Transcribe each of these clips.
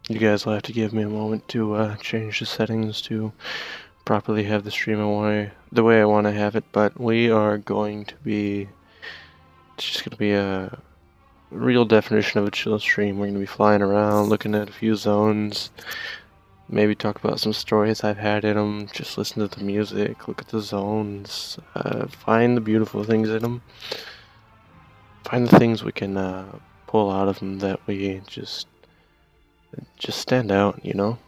You guys will have to give me a moment to change the settings to properly have the stream the way I want to have it, but we are going to be, it's just going to be a real definition of a chill stream. We're going to be flying around, looking at a few zones, maybe talk about some stories I've had in them, just listen to the music, look at the zones, find the beautiful things in them, find the things we can pull out of them that we just stand out, you know?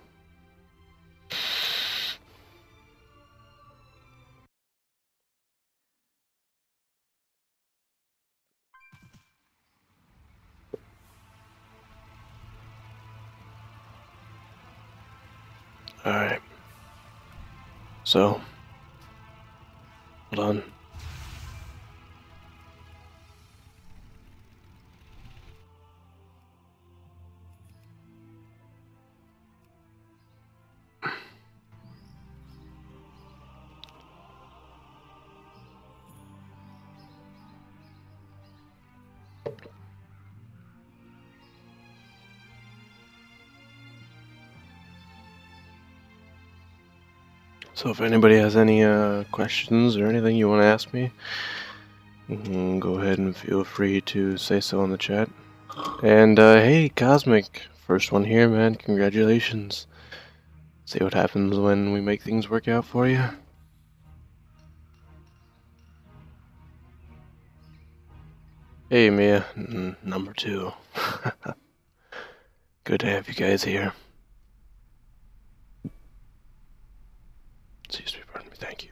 Alright. So, hold on. So if anybody has any questions or anything you want to ask me, go ahead and feel free to say so in the chat. And hey, Cosmic, first one here, man. Congratulations. See what happens when we make things work out for you. Hey, Mia, number 2. Good to have you guys here. Excuse me, pardon me, thank you.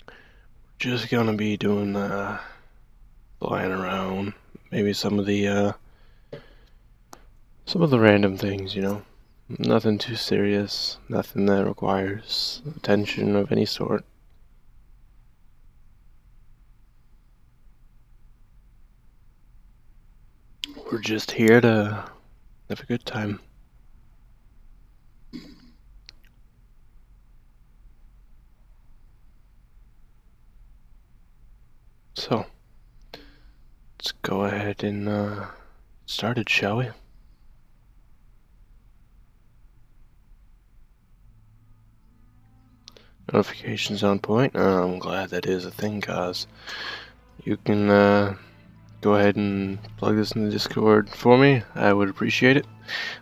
We're just gonna be doing flying around, maybe some of the random things, you know. Nothing too serious, nothing that requires attention of any sort. We're just here to have a good time. So, let's go ahead and start it, shall we? Notifications on point. I'm glad that is a thing, cause you can go ahead and plug this in the Discord for me. I would appreciate it.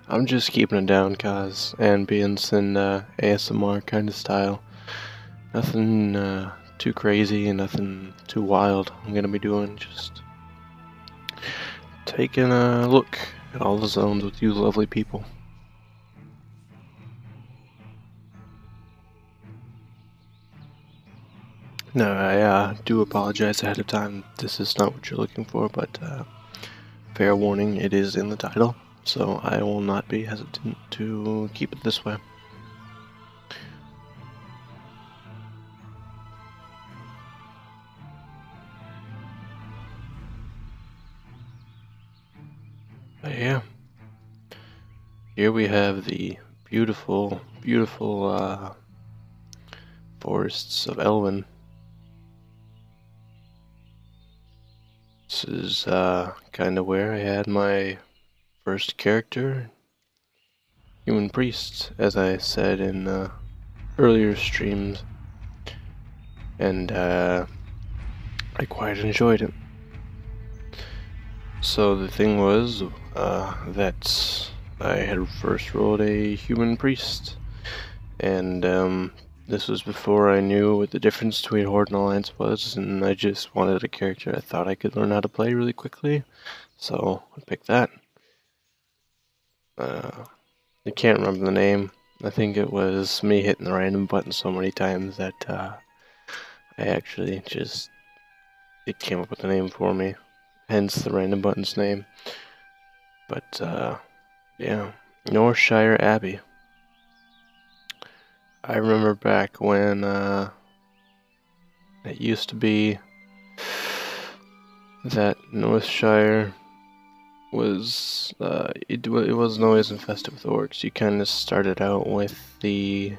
I'm just keeping it down, cause ambience and ASMR kind of style. Nothing too crazy and nothing too wild. I'm gonna be doing just taking a look at all the zones with you lovely people. No, I do apologize ahead of time. This is not what you're looking for, but fair warning, it is in the title, so I will not be hesitant to keep it this way. But yeah, here we have the beautiful, beautiful forests of Elven. This is kind of where I had my first character, human priest, as I said in earlier streams, and I quite enjoyed it. So the thing was that I had first rolled a human priest, and this was before I knew what the difference between Horde and Alliance was, and I just wanted a character I thought I could learn how to play really quickly, so I picked that. I can't remember the name. I think it was me hitting the random button so many times that I actually just, it came up with a name for me, hence the random button's name. But yeah, Northshire Abbey. I remember back when it used to be that Northshire was it wasn't always infested with orcs. You kind of started out with the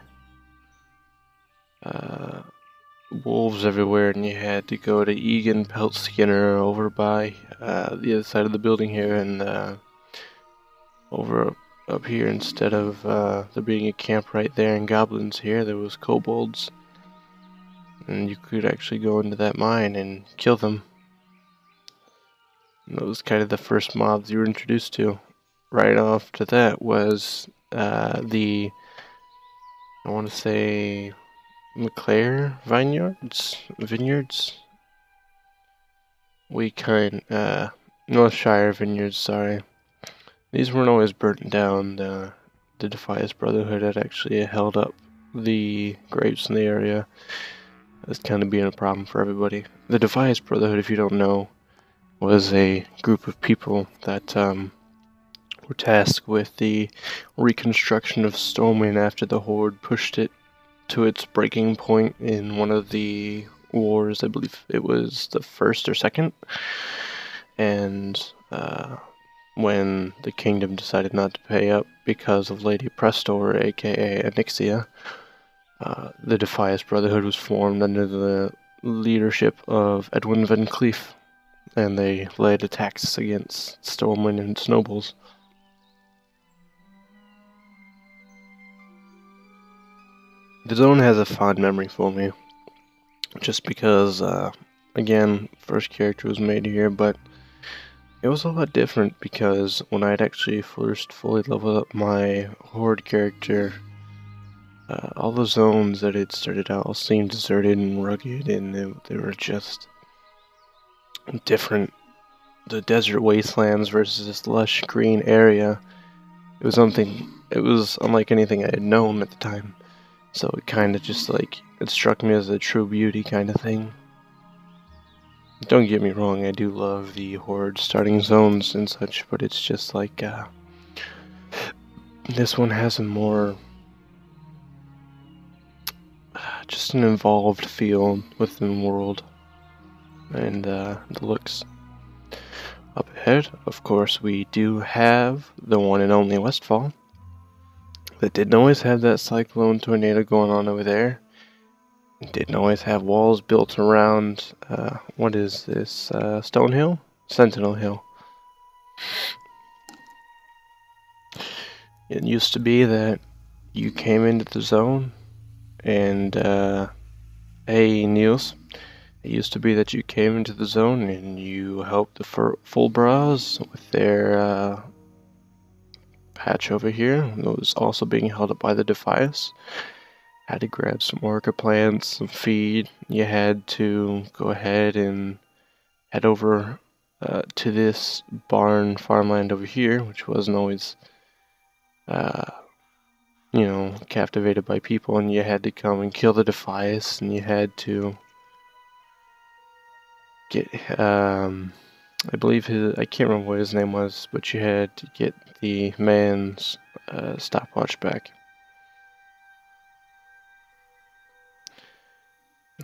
wolves everywhere, and you had to go to Egan Pelt Skinner over by the other side of the building here, and over up here, instead of there being a camp right there and goblins here, there was kobolds. And you could actually go into that mine and kill them. And that was kind of the first mobs you were introduced to. Right off to that was I want to say, McClare Vineyards? Northshire Vineyards, sorry. These weren't always burnt down. The Defias Brotherhood had actually held up the grapes in the area. That's kind of being a problem for everybody. The Defias Brotherhood, if you don't know, was a group of people that were tasked with the reconstruction of Stormwind after the Horde pushed it to its breaking point in one of the wars. I believe it was the first or second. And when the kingdom decided not to pay up because of Lady Prestor, aka Anixia, the Defias Brotherhood was formed under the leadership of Edwin Van Cleef, and they led attacks against Stormwind and Snowballs. The zone has a fond memory for me, just because, again, first character was made here, but it was a lot different because when I'd actually first fully leveled up my Horde character, all the zones that had started out seemed deserted and rugged, and they were just different. The desert wastelands versus this lush green area, it was unlike anything I had known at the time. So it kind of just it struck me as a true beauty kind of thing. Don't get me wrong, I do love the Horde starting zones and such, but it's just this one has a more just an involved feel within the world and the looks. Up ahead, of course, we do have the one and only Westfall. That didn't always have that cyclone tornado going on over there. It didn't always have walls built around, what is this, Stone Hill? Sentinel Hill. It used to be that you came into the zone and, hey Niels, it used to be that you came into the zone and you helped the Fullbras with their, patch over here. It was also being held up by the Defias. Had to grab some orca plants, some feed. You had to go ahead and head over to this barn farmland over here, which wasn't always, captivated by people, and you had to come and kill the Defias, and you had to get, I believe I can't remember what his name was, but you had to get the man's stopwatch back.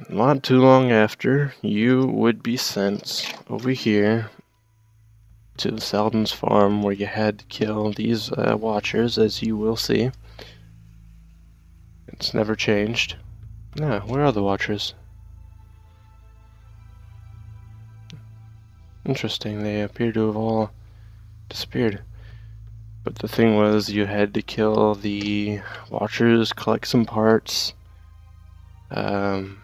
Not too long after, you would be sent over here to the Selden's farm, where you had to kill these watchers, as you will see. It's never changed. Ah, where are the watchers? Interesting, they appear to have all disappeared. But the thing was, you had to kill the watchers, collect some parts, and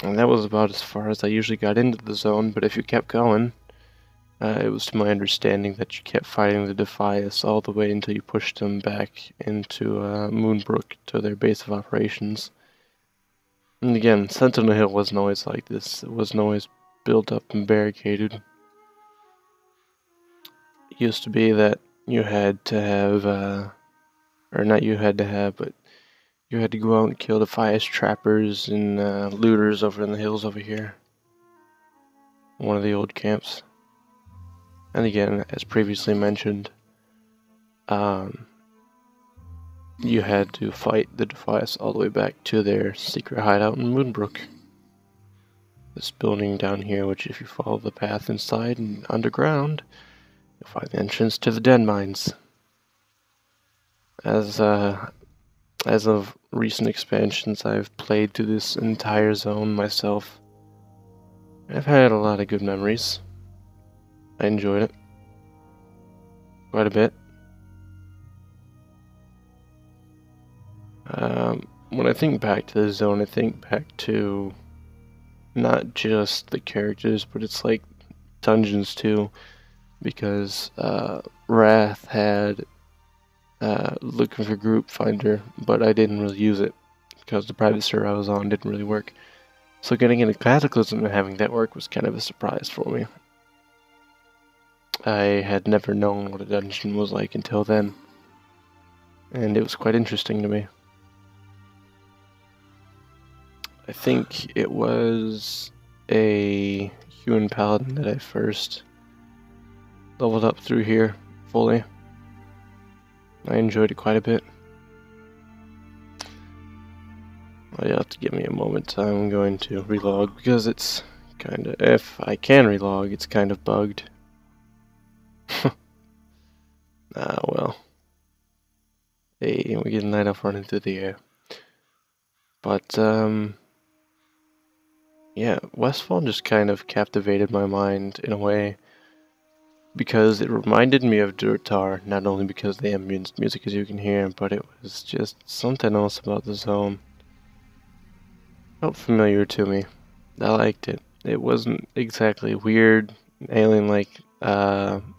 that was about as far as I usually got into the zone. But if you kept going, it was to my understanding that you kept fighting the Defias all the way until you pushed them back into Moonbrook, to their base of operations. And again, Sentinel Hill wasn't always like this. It wasn't always built up and barricaded. It used to be that you had to have, or not you had to have, but you had to go out and kill the Defias trappers and looters over in the hills over here. One of the old camps. And again, as previously mentioned, you had to fight the Defias all the way back to their secret hideout in Moonbrook. This building down here, which if you follow the path inside and underground, you'll find the entrance to the den mines. As of recent expansions, I've played through this entire zone myself. I've had a lot of good memories. I enjoyed it quite a bit. When I think back to the zone, I think back to not just the characters, but it's like dungeons too, because Wrath had looking for group finder, but I didn't really use it because the private server I was on didn't really work. So getting into Cataclysm and having that work was kind of a surprise for me. I had never known what a dungeon was like until then, and it was quite interesting to me. I think it was a human paladin that I first leveled up through here fully. I enjoyed it quite a bit. Well, you'll have to give me a moment. I'm going to relog because it's kind of, if I can relog, it's kind of bugged. Ah, well. Hey, we get a night off running through the air. But, yeah, Westfall just kind of captivated my mind in a way because it reminded me of Durtar, not only because of the ambient music as you can hear, but it was just something else about the zone. Felt familiar to me. I liked it. It wasn't exactly weird, alien-like,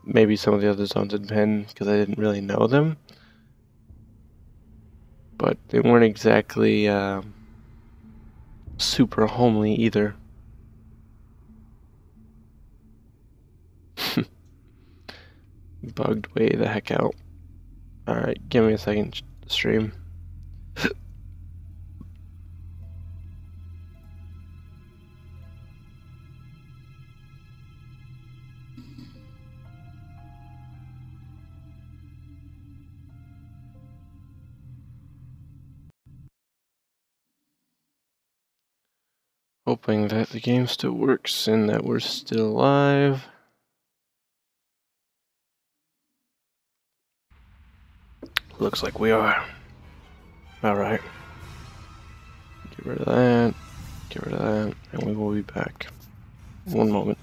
maybe some of the other zones had been, because I didn't really know them. But they weren't exactly, super homely either. Bugged way the heck out. Alright, give me a second to stream. Hoping that the game still works and that we're still live. Looks like we are. Alright. Get rid of that. Get rid of that. And we will be back. One moment.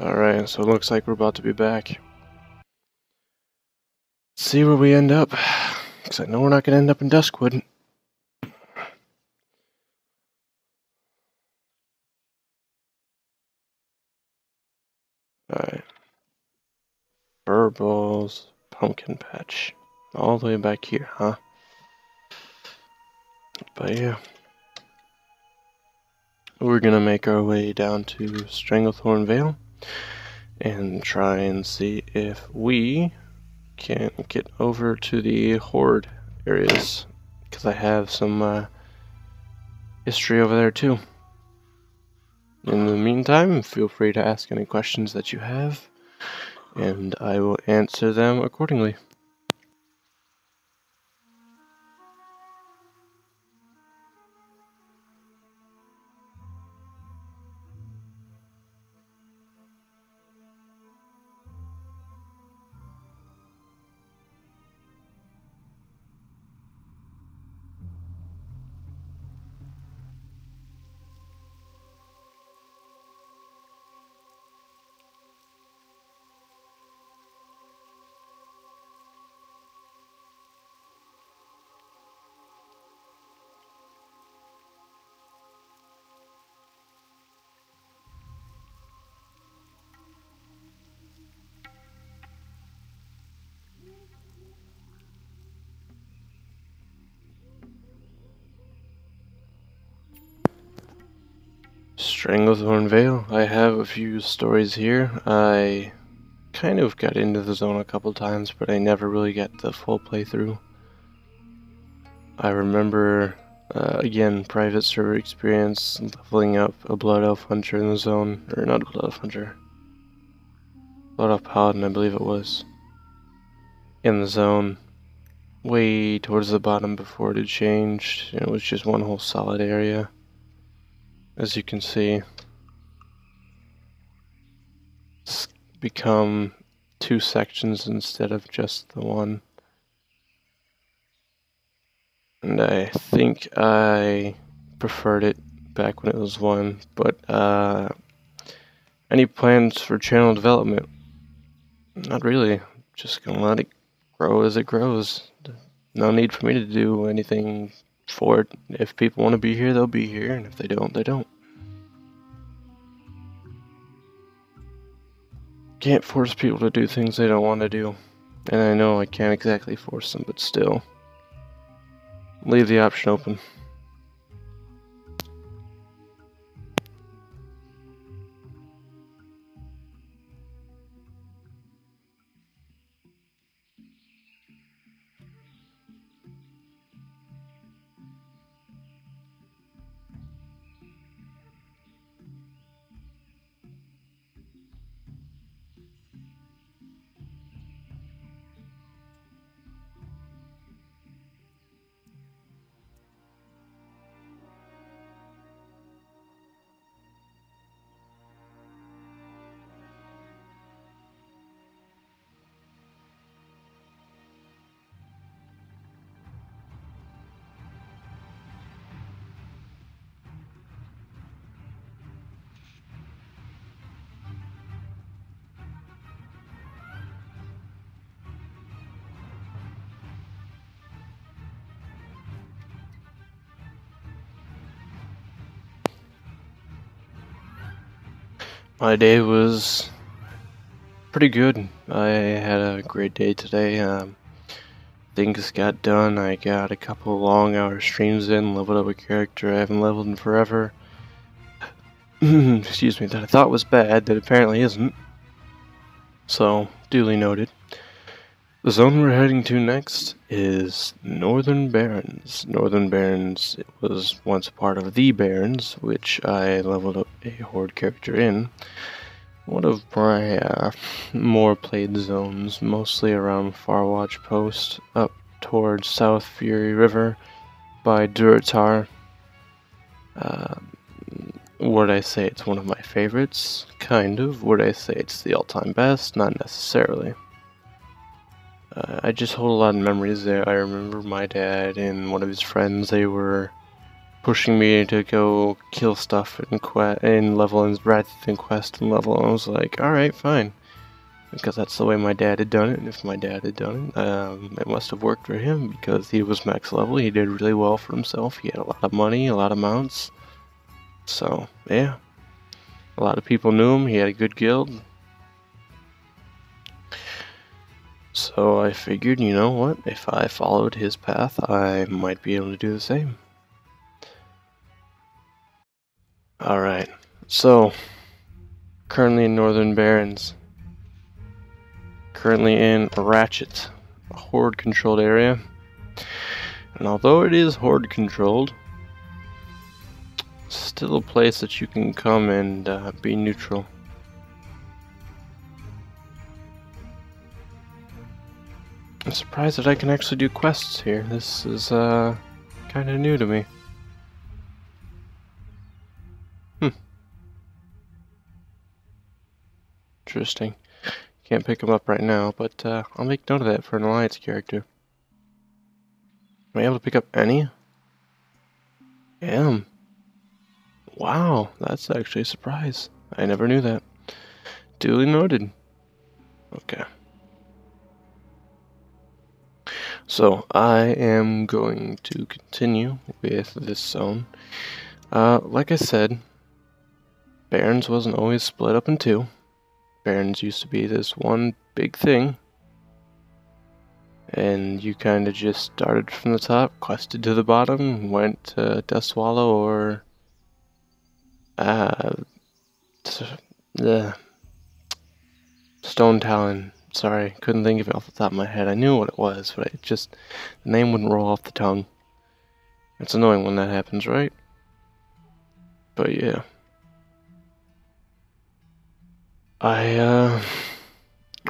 Alright, so it looks like we're about to be back. Let's see where we end up. Because I know we're not going to end up in Duskwood. Alright. Burbles, Pumpkin Patch. All the way back here, huh? But yeah. We're going to make our way down to Stranglethorn Vale. And try and see if we can get over to the Horde areas. Because I have some history over there too. In the meantime, feel free to ask any questions that you have, and I will answer them accordingly. Stranglethorn Vale. I have a few stories here. I kind of got into the zone a couple times, but I never really got the full playthrough. I remember, again, private server experience, leveling up a Blood Elf Hunter in the zone, or not a Blood Elf Hunter, Blood Elf Paladin, I believe it was, in the zone, way towards the bottom before it had changed. It was just one whole solid area, as you can see. It's become 2 sections instead of just the one. And I think I preferred it back when it was one, but any plans for channel development? Not really. Just gonna let it grow as it grows. No need for me to do anything for it. If people want to be here, they'll be here, and if they don't, they don't. Can't force people to do things they don't want to do. And I know I can't exactly force them, but still. Leave the option open. My day was pretty good. I had a great day today. Things got done. I got a couple long hour streams in, leveled up a character I haven't leveled in forever. Excuse me, that I thought was bad, that apparently isn't. So, duly noted. The zone we're heading to next is Northern Barrens. Northern Barrens was once a part of the Barrens, which I leveled up a Horde character in. One of my more played zones, mostly around Farwatch Post, up towards South Fury River by Duratar. Would I say it's one of my favorites? Kind of. Would I say it's the all-time best? Not necessarily. I just hold a lot of memories there. I remember my dad and one of his friends, they were pushing me to go kill stuff and level in rather than quest and level, and I was like, alright, fine. Because that's the way my dad had done it, and if my dad had done it, it must have worked for him, because he was max level, he did really well for himself, he had a lot of money, a lot of mounts. So, yeah. A lot of people knew him, he had a good guild. So I figured, you know what, if I followed his path, I might be able to do the same. Alright, so, currently in Northern Barrens. Currently in Ratchet, a Horde-controlled area. And although it is Horde-controlled, it's still a place that you can come and be neutral. I'm surprised that I can actually do quests here. This is kind of new to me. Interesting. Can't pick them up right now, but I'll make note of that for an Alliance character. Am I able to pick up any? Am. Wow, that's actually a surprise. I never knew that. Duly noted. Okay. So, I am going to continue with this zone. Like I said, Barrens wasn't always split up in 2. Barrens used to be this one big thing. And you kind of just started from the top, quested to the bottom, went to Dustwallow or The Stone Talon. Sorry, couldn't think of it off the top of my head. I knew what it was, but the name wouldn't roll off the tongue. It's annoying when that happens, right? But yeah.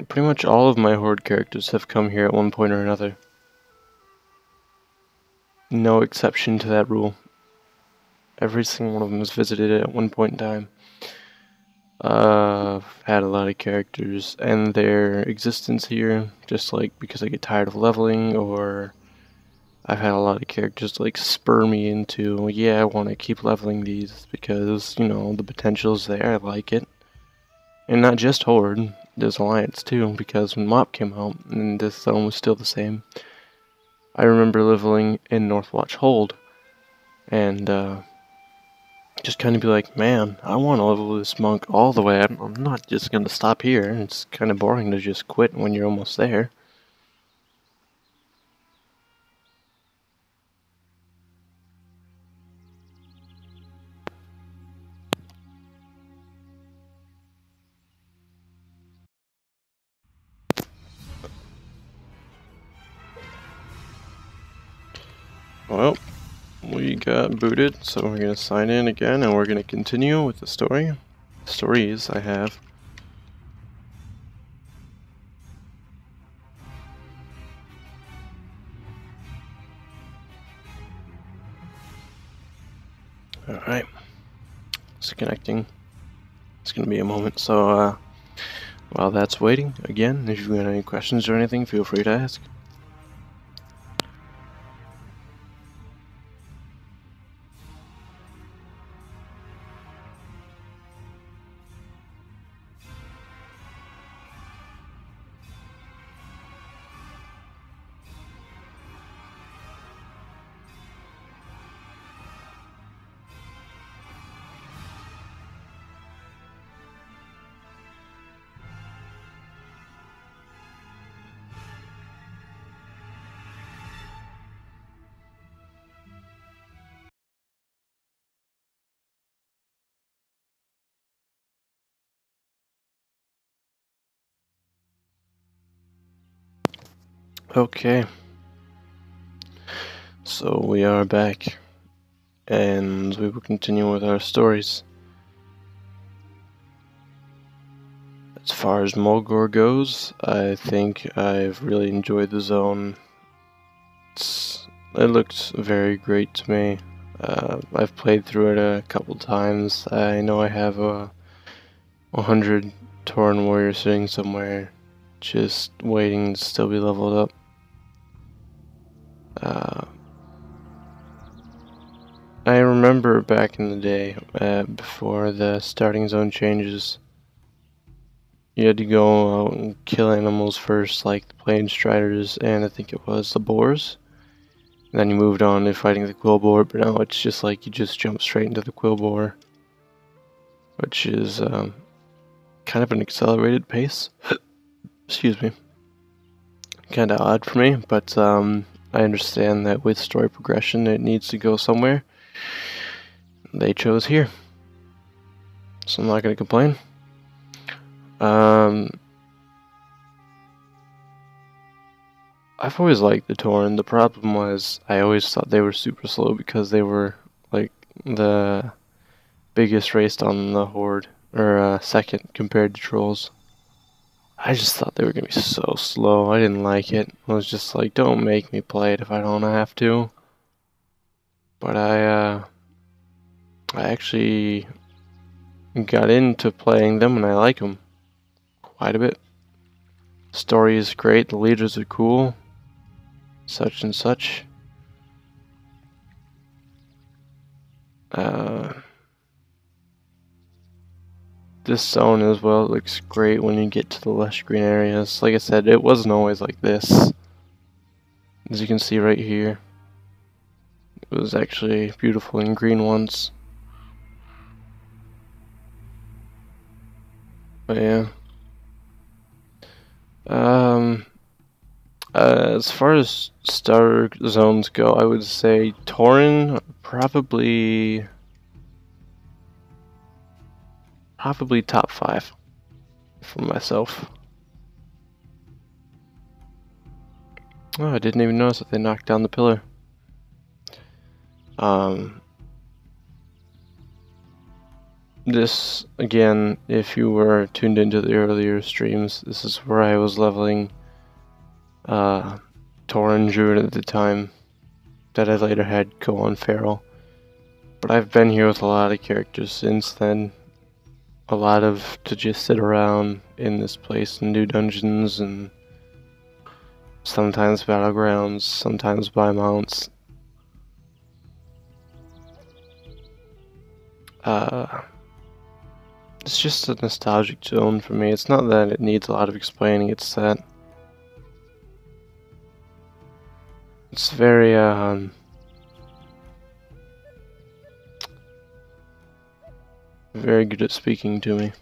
Pretty much all of my Horde characters have come here at one point or another. No exception to that rule. Every single one of them has visited it at one point in time. I've had a lot of characters and their existence here, just like because I get tired of leveling, or I've had a lot of characters like spur me into, yeah, I want to keep leveling these because, you know, the potential's there, I like it. And not just Horde, there's Alliance too, because when MoP came out and this zone was still the same, I remember leveling in Northwatch Hold, and just kind of be like, man, I want to level this monk all the way. I'm not just going to stop here. It's kind of boring to just quit when you're almost there. Well, we got booted, so we're going to sign in again, and we're going to continue with the stories I have. Alright, it's connecting. It's going to be a moment, so while that's waiting, again, if you've got any questions or anything, feel free to ask. Okay, so we are back, and we will continue with our stories. As far as Mulgore goes, I think I've really enjoyed the zone. It looks very great to me. I've played through it a couple times. I know I have a 100 Tauren warrior sitting somewhere, just waiting to still be leveled up. I remember back in the day, before the starting zone changes, you had to go out and kill animals first, like the Plain Striders, and I think it was the Boars. And then you moved on to fighting the Quillboar, but now it's just like you just jump straight into the Quillboar, which is kind of an accelerated pace. Excuse me. Kind of odd for me, but I understand that with story progression it needs to go somewhere. They chose here, so I'm not going to complain. I've always liked the Tauren. The problem was I always thought they were super slow because they were like the biggest race on the Horde, or second compared to Trolls. I just thought they were going to be so slow. I didn't like it. I was just like, don't make me play it if I don't have to. But I actually got into playing them, and I like them quite a bit. The story is great, the leaders are cool, such and such. This zone as well looks great when you get to the lush green areas. Like I said, it wasn't always like this. As you can see right here, it was actually beautiful in green once. But yeah. As far as starter zones go, I would say Tauren probably probably top 5 for myself. Oh, I didn't even notice that they knocked down the pillar. This, again, if you were tuned into the earlier streams, this is where I was leveling Tauren Druid at the time that I later had go on Feral. But I've been here with a lot of characters since then. A lot of to just sit around in this place and do dungeons and sometimes battlegrounds, sometimes buy mounts. It's just a nostalgic zone for me. It's not that it needs a lot of explaining, it's that it's very, very good at speaking to me.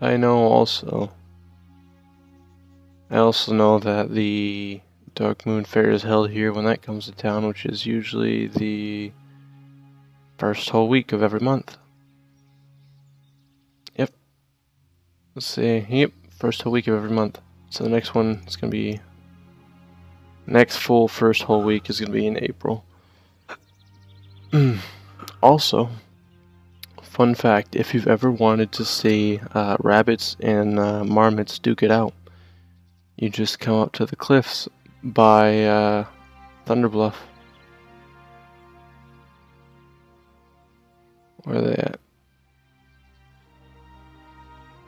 I also know that the Dark Moon Fair is held here when that comes to town, which is usually the first whole week of every month. Yep. Let's see. Yep, first whole week of every month. So the next one is going to be... next full first whole week is going to be in April. Also, fun fact, if you've ever wanted to see rabbits and marmots duke it out, you just come up to the cliffs by Thunder Bluff. Where are they at?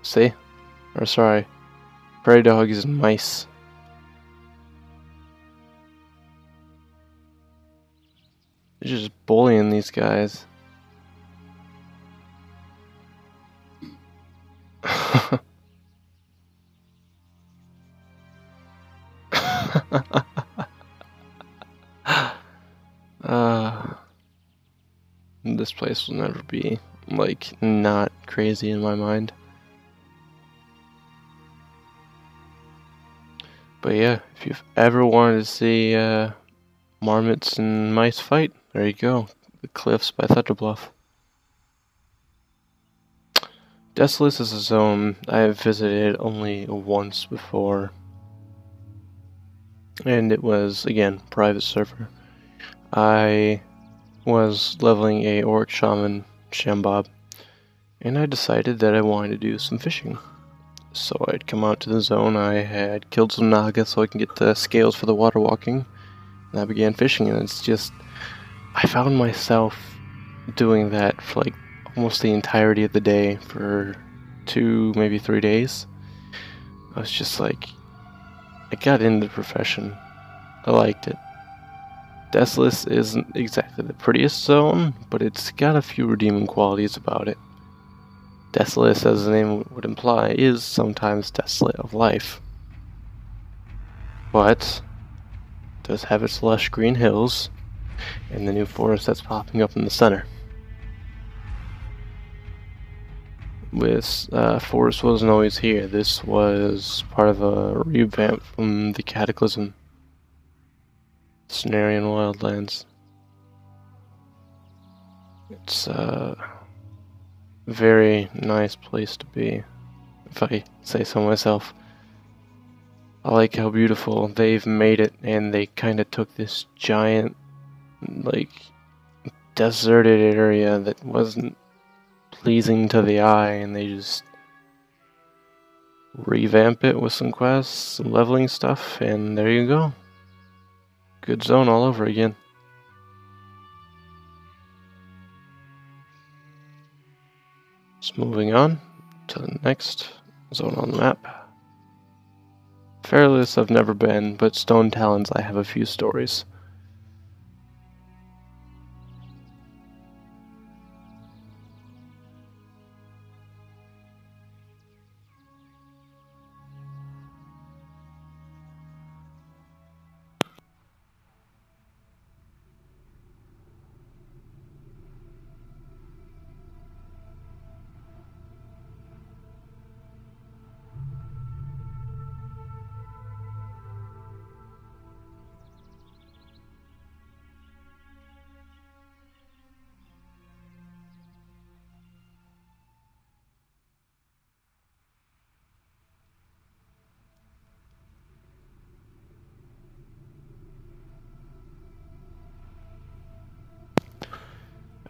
See? Or sorry, prairie dogs and mice. They're just bullying these guys. This place will never be, like, not crazy in my mind. But yeah, if you've ever wanted to see marmots and mice fight, there you go. The cliffs by Thunder Bluff. Desolate is a zone I have visited only once before. And it was, again, private server. I was leveling a Orc Shaman Shambab, and I decided that I wanted to do some fishing. So I'd come out to the zone, I had killed some Naga so I can get the scales for the water walking, and I began fishing, and it's just, I found myself doing that for like almost the entirety of the day for 2, maybe 3 days. I was just like, I got into the profession. I liked it. Desolate isn't exactly the prettiest zone, but it's got a few redeeming qualities about it. Desolate, as the name would imply, is sometimes desolate of life. But it does have its lush green hills and the new forest that's popping up in the center. This forest wasn't always here. This was part of a revamp from the Cataclysm. Cenarian Wildlands. It's a very nice place to be, if I say so myself. I like how beautiful they've made it, and they kind of took this giant, like, deserted area that wasn't pleasing to the eye, and they just revamp it with some quests, some leveling stuff, and there you go. Good zone all over again. Just moving on to the next zone on the map. Fairless I've never been, but Stone Talons I have a few stories.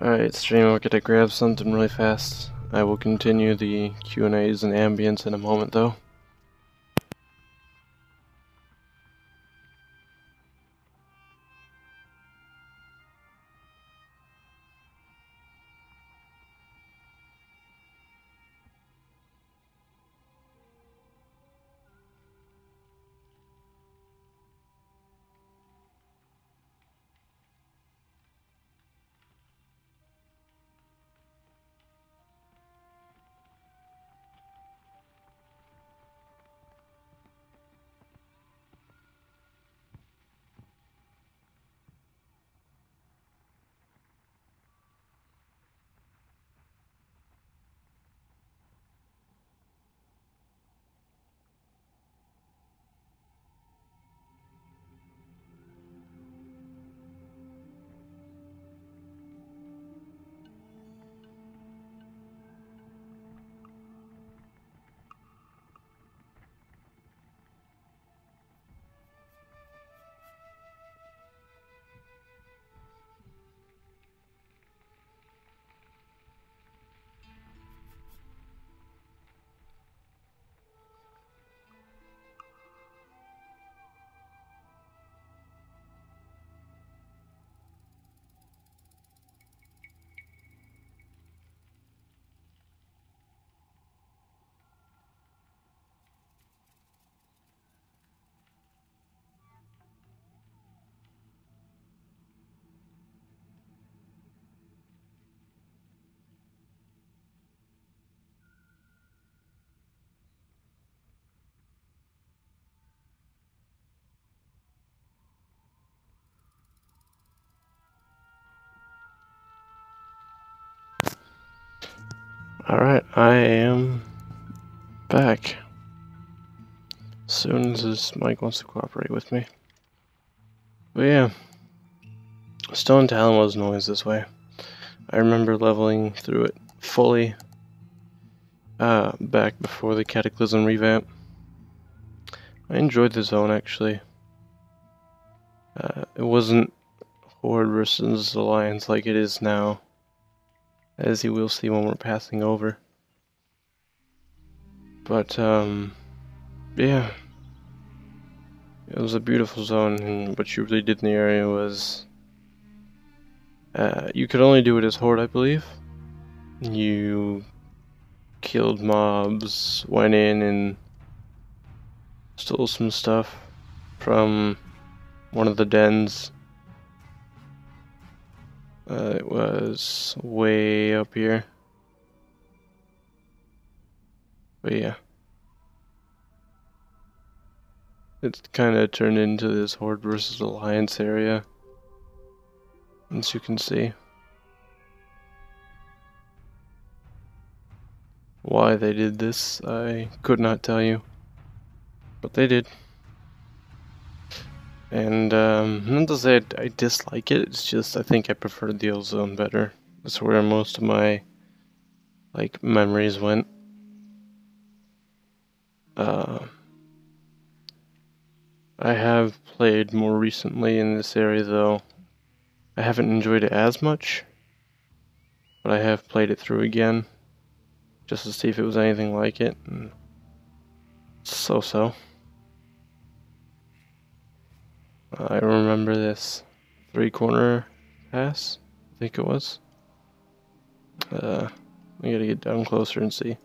Alright, stream, I'm gonna grab something really fast. I will continue the Q&As and ambience in a moment, though. Alright, I am back. As soon as this mic wants to cooperate with me. But yeah, Stone Talon wasn't always this way. I remember leveling through it fully back before the Cataclysm revamp. I enjoyed the zone, actually. It wasn't Horde versus Alliance like it is now, as you will see when we're passing over. But, yeah. It was a beautiful zone, and what you really did in the area was... you could only do it as Horde, I believe. You killed mobs, went in and stole some stuff from one of the dens. It was way up here. But yeah. It's kind of turned into this Horde versus Alliance area, as you can see. Why they did this, I could not tell you, but they did. And not to say I dislike it, it's just I think I preferred the Ozone better. That's where most of my memories went. I have played more recently in this area though. I haven't enjoyed it as much, but I have played it through again, just to see if it was anything like it, and so-so. I remember this 3-corner pass, I think it was. We gotta get down closer and see.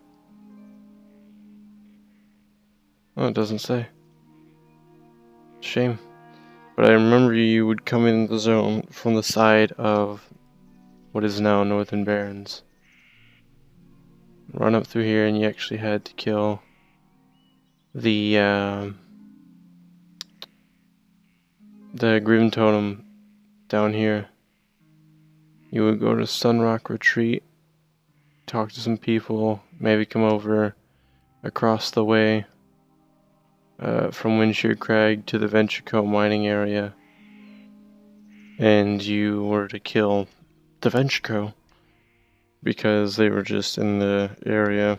Oh, it doesn't say. Shame. But I remember you would come in the zone from the side of what is now Northern Barrens. Run up through here, and you actually had to kill the Grim Totem down here. You would go to Sunrock Retreat, talk to some people, maybe come over across the way from Windshear Crag to the Venture mining area, and you were to kill the Venture because they were just in the area,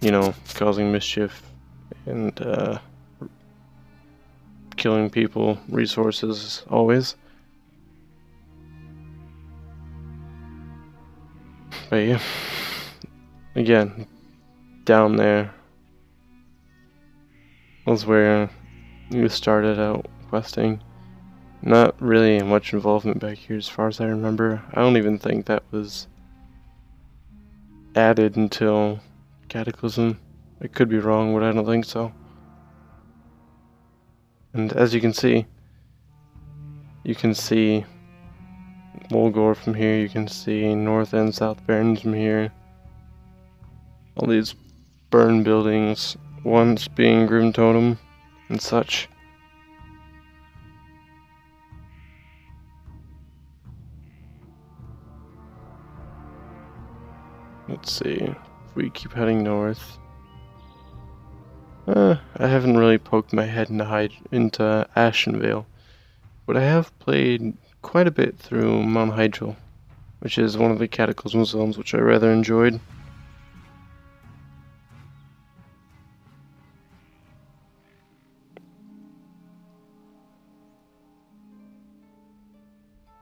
you know, causing mischief and killing people, resources, always. But yeah, again, down there was where you started out questing. Not really much involvement back here as far as I remember. I don't even think that was added until Cataclysm. I could be wrong, but I don't think so. And as you can see Mulgore from here, you can see North and South Barrens from here. All these burned buildings, once being Grim Totem and such. Let's see, if we keep heading north. I haven't really poked my head into Ashenvale, but I have played quite a bit through Mount Hydril, which is one of the Cataclysm zones which I rather enjoyed.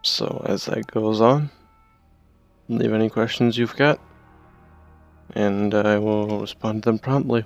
So as that goes on, leave any questions you've got, and I will respond to them promptly.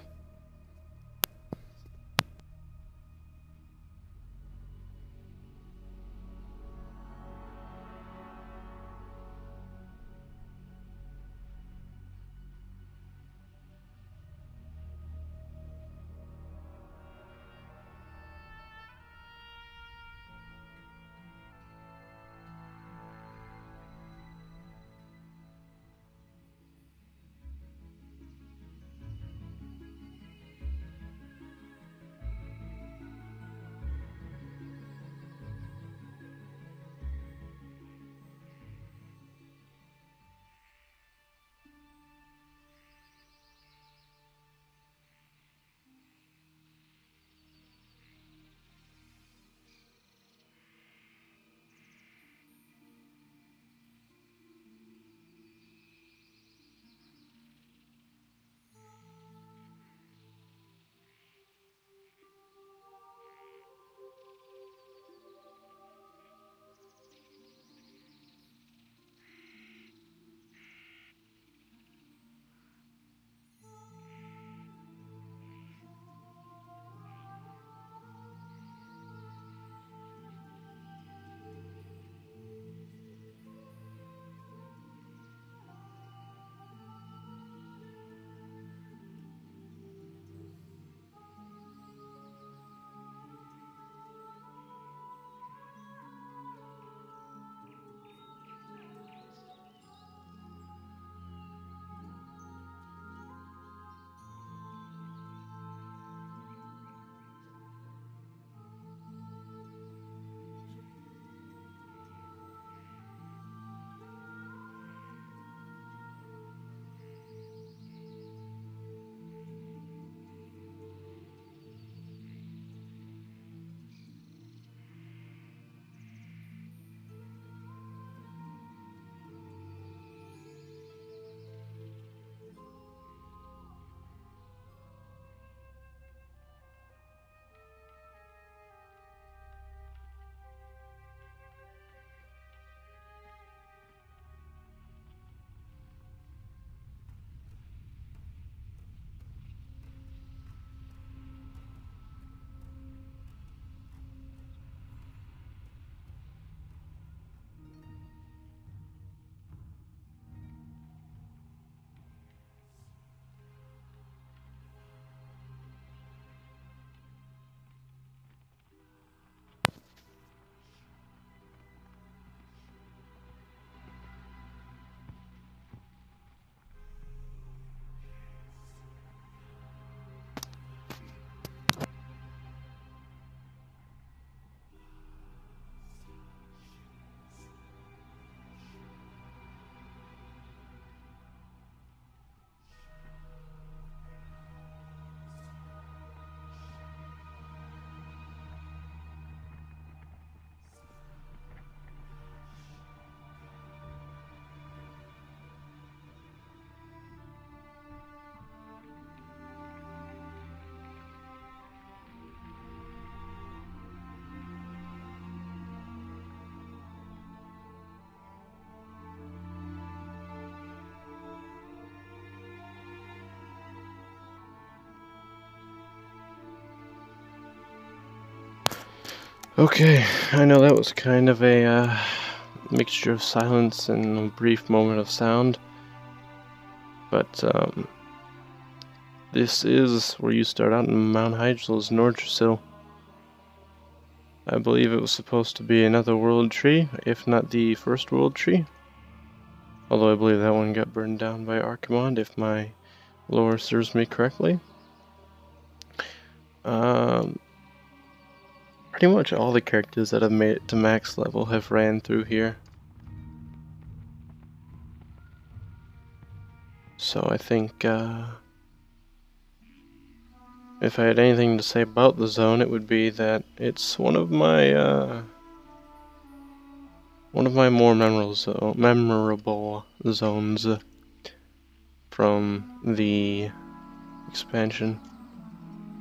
Okay, I know that was kind of a mixture of silence and a brief moment of sound, but this is where you start out in Mount Hygel's Nordrsil. I believe it was supposed to be another world tree, if not the first world tree. Although I believe that one got burned down by Archimond, if my lore serves me correctly. Pretty much all the characters that have made it to max level have ran through here. So I think if I had anything to say about the zone, it would be that it's one of my more memorable zones from the expansion.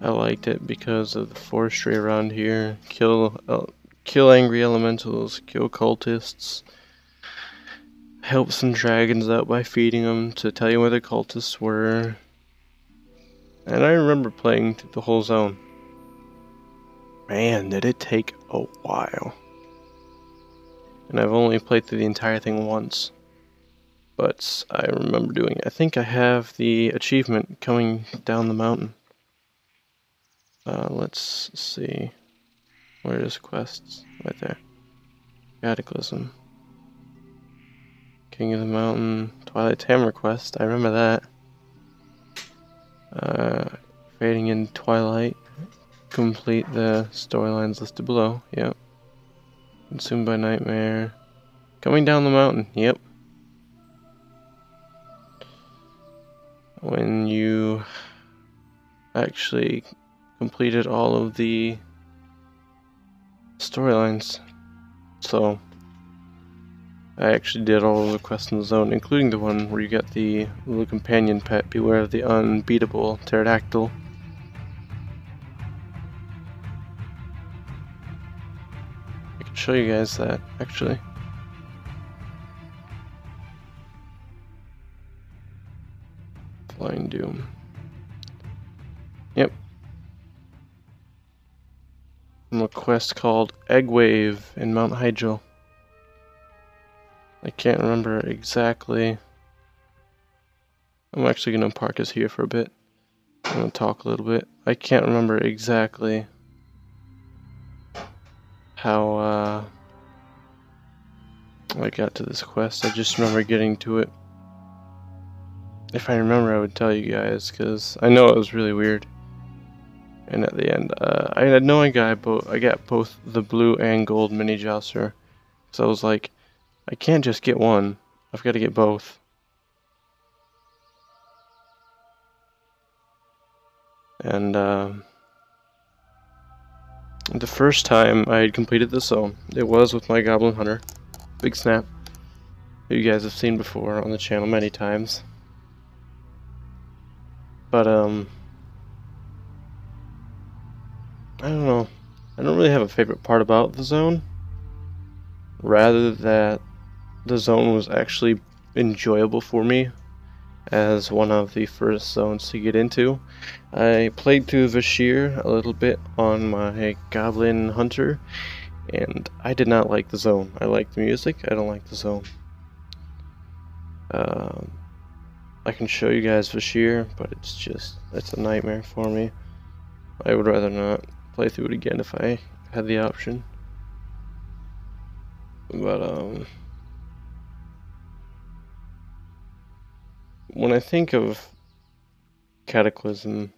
I liked it because of the forestry around here. Kill angry elementals, kill cultists, help some dragons out by feeding them to tell you where the cultists were. And I remember playing through the whole zone. Man, did it take a while. And I've only played through the entire thing once. But I remember doing it. I think I have the achievement coming down the mountain. Let's see. Where is quests? Right there. Cataclysm. King of the Mountain. Twilight Hammer quest. I remember that. Fading in Twilight. Complete the storylines listed below. Yep. Consumed by Nightmare. Coming down the mountain. Yep. When you actually completed all of the storylines. So I actually did all of the quests in the zone, including the one where you get the little companion pet, Beware of the Unbeatable Pterodactyl. I can show you guys that, actually. Flying Doom. Yep. From a quest called Egg Wave in Mount Hygel. I can't remember exactly. I'm actually going to park us here for a bit. I'm going to talk a little bit. I can't remember exactly how I got to this quest. I just remember getting to it. If I remember, I would tell you guys, because I know it was really weird. And at the end, I had no idea I got both the blue and gold mini Jouster. So I was like, I can't just get one. I've got to get both. And the first time I had completed the zone, it was with my Goblin Hunter, Big Snap, who you guys have seen before on the channel many times. But I don't know. I don't really have a favorite part about the zone. Rather that the zone was actually enjoyable for me as one of the first zones to get into. I played through Vashir a little bit on my Goblin Hunter, and I did not like the zone. I like the music, I don't like the zone. I can show you guys Vashir, but it's a nightmare for me. I would rather not play through it again if I had the option. But when I think of Cataclysm,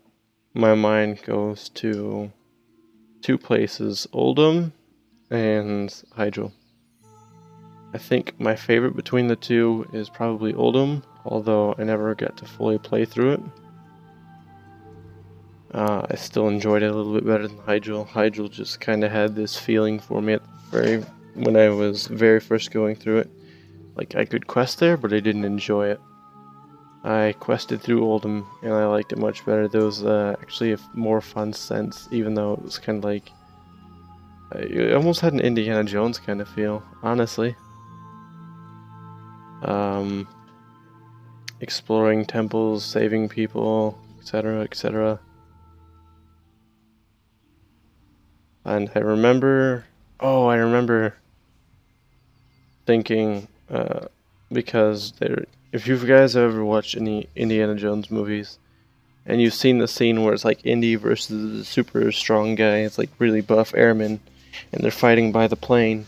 my mind goes to two places, Oldham and Hydro. I think my favorite between the two is probably Oldham, although I never got to fully play through it. I still enjoyed it a little bit better than Hydro. Hydro just kind of had this feeling for me when I was very first going through it. Like, I could quest there, but I didn't enjoy it. I quested through Oldham, and I liked it much better. There was actually a more fun sense, even though it was kind of like... it almost had an Indiana Jones kind of feel, honestly. Exploring temples, saving people, etc., etc. And I remember, oh, I remember thinking, because if you guys have ever watched any Indiana Jones movies, and you've seen the scene where it's like Indy versus the super strong guy, it's like really buff airman, and they're fighting by the plane,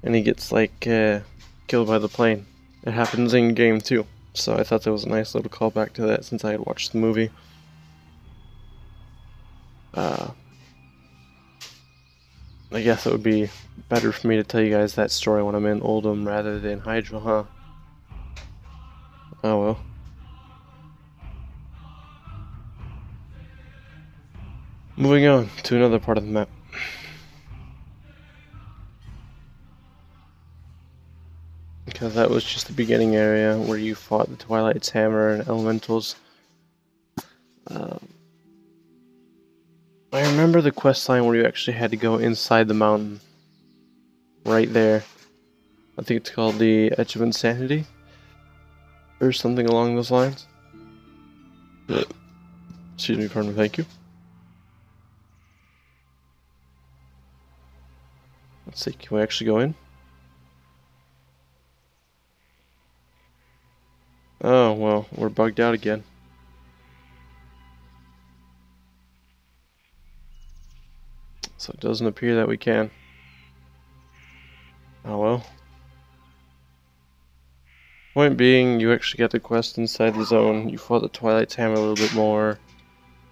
and he gets like killed by the plane. It happens in game too, so I thought that was a nice little callback to that since I had watched the movie. I guess it would be better for me to tell you guys that story when I'm in Oldham rather than Hydra, huh? Oh well. Moving on to another part of the map. Because that was just the beginning area where you fought the Twilight's Hammer and Elementals. I remember the quest line where you actually had to go inside the mountain. Right there. I think it's called the Edge of Insanity. Or something along those lines. Excuse me, pardon me, thank you. Let's see, can we actually go in? Oh, well, we're bugged out again. So it doesn't appear that we can. Oh well. Point being, you actually got the quest inside the zone. You fought the Twilight's Hammer a little bit more.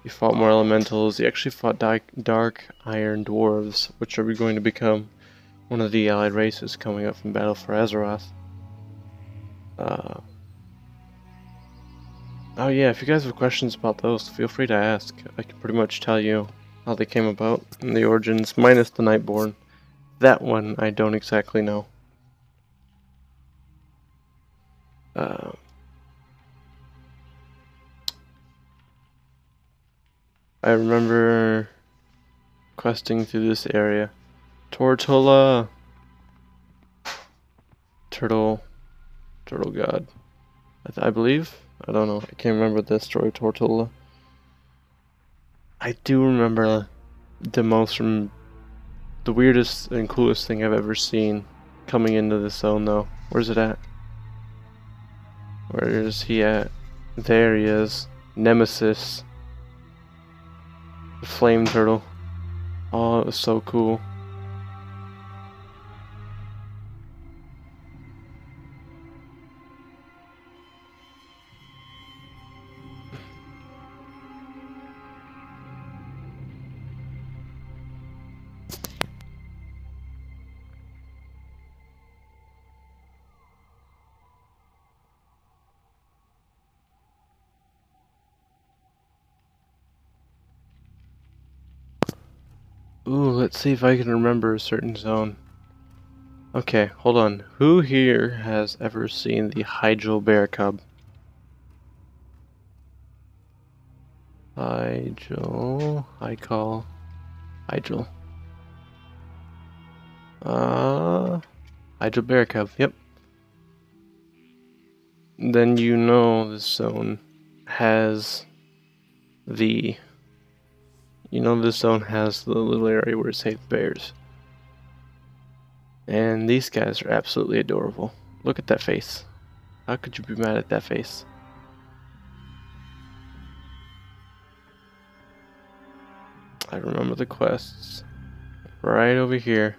You fought more elementals. You actually fought dark iron dwarves, which are going to become one of the allied races coming up from Battle for Azeroth. Oh yeah, if you guys have questions about those, feel free to ask. I can pretty much tell you how they came about and the origins, minus the Nightborn. That one I don't exactly know. I remember questing through this area. Tortola! Turtle God. I believe? I don't know. I can't remember the story of Tortola. I do remember the weirdest and coolest thing I've ever seen coming into the zone though. Where's it at? Where is he at? There he is. Nemesis. The flame turtle. Oh, it was so cool. Ooh, let's see if I can remember a certain zone. Okay, hold on. Who here has ever seen the Hydro Bear Cub? Hydro Hydro Bear Cub, yep. Then you know this zone has the little area where it saves bears. And these guys are absolutely adorable. Look at that face. How could you be mad at that face? I remember the quests. Right over here.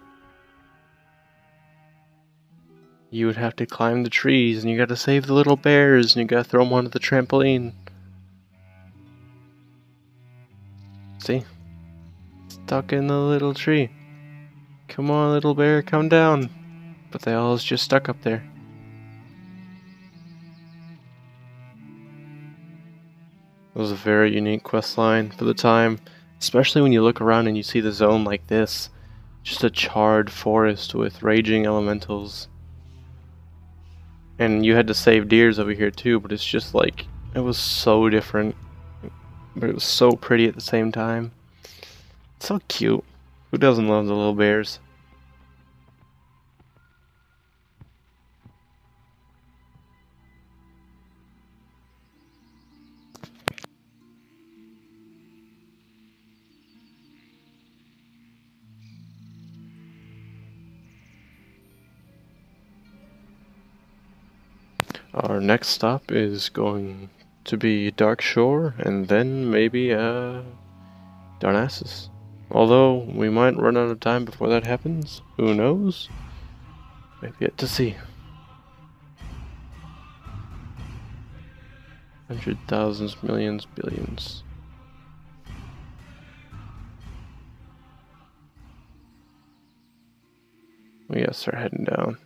You would have to climb the trees, and you gotta save the little bears, and you gotta throw them onto the trampoline. See? Stuck in the little tree. Come on, little bear, come down. But they all just stuck up there. It was a very unique quest line for the time, especially when you look around and you see the zone like this. Just a charred forest with raging elementals. And you had to save deers over here too, but it's just like, it was so different. But it was so pretty at the same time. So cute. Who doesn't love the little bears? Our next stop is going to be Dark Shore, and then maybe Darnassus. Although we might run out of time before that happens. Who knows? We've yet to see. 100,000s, millions, billions. We gotta start heading down.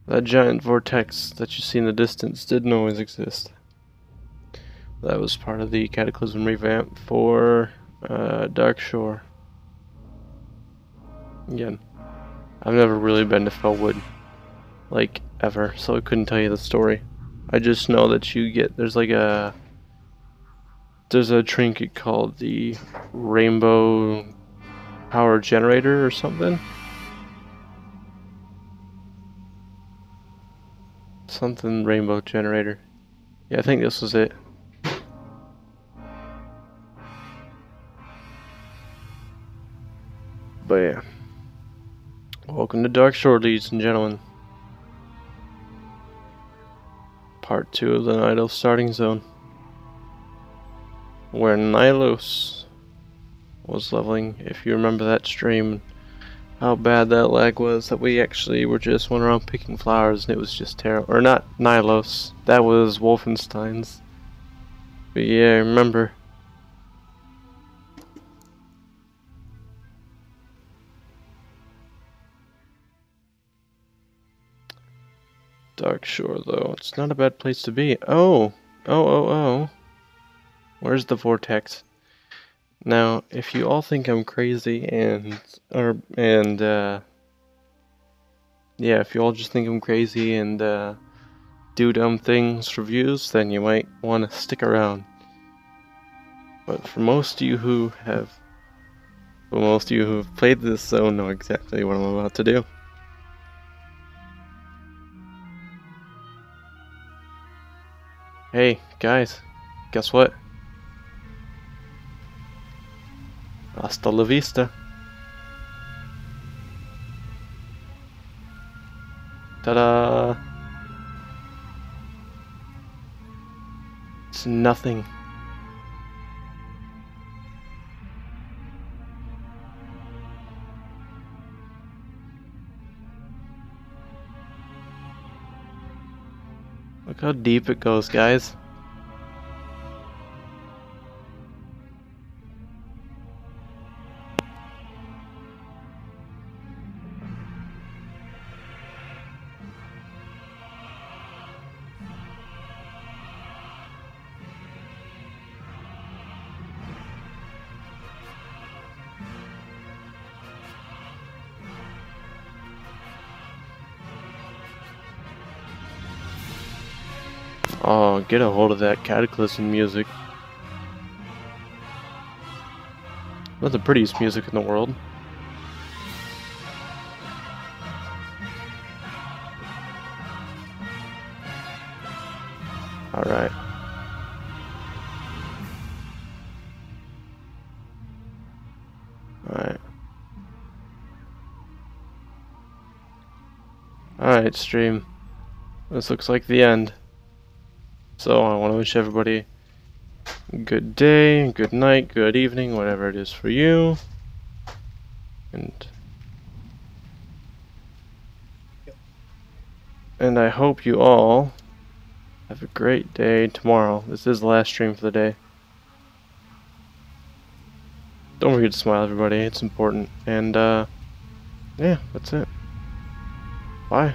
That giant vortex that you see in the distance didn't always exist. That was part of the Cataclysm revamp for Dark Shore. Again, I've never really been to Fellwood, like, ever, so I couldn't tell you the story. I just know that you get, there's a trinket called the Rainbow Power Generator or something. Something Rainbow Generator. Yeah, I think this was it. But yeah. Welcome to Dark Shore, ladies and gentlemen. Part 2 of the Nidos starting zone. Where Nylos was leveling, if you remember that stream. How bad that lag was, that we actually were just went around picking flowers and it was just terrible. Or not Nylos, that was Wolfenstein's. But yeah, remember. Dark Shore though, it's not a bad place to be. Oh! Where's the vortex? Now, if you all think I'm crazy yeah, if you all just think I'm crazy and do dumb things for views, then you might want to stick around. But for most of you who have played this zone know exactly what I'm about to do. Hey, guys, guess what? Hasta la vista. Ta-da! It's nothing. Look how deep it goes, guys. Oh, get a hold of that Cataclysm music. Not the prettiest music in the world. Alright. Alright. Alright, stream. This looks like the end. So I want to wish everybody good day, good night, good evening, whatever it is for you. And I hope you all have a great day tomorrow. This is the last stream for the day. Don't forget to smile, everybody. It's important. And yeah, that's it. Bye.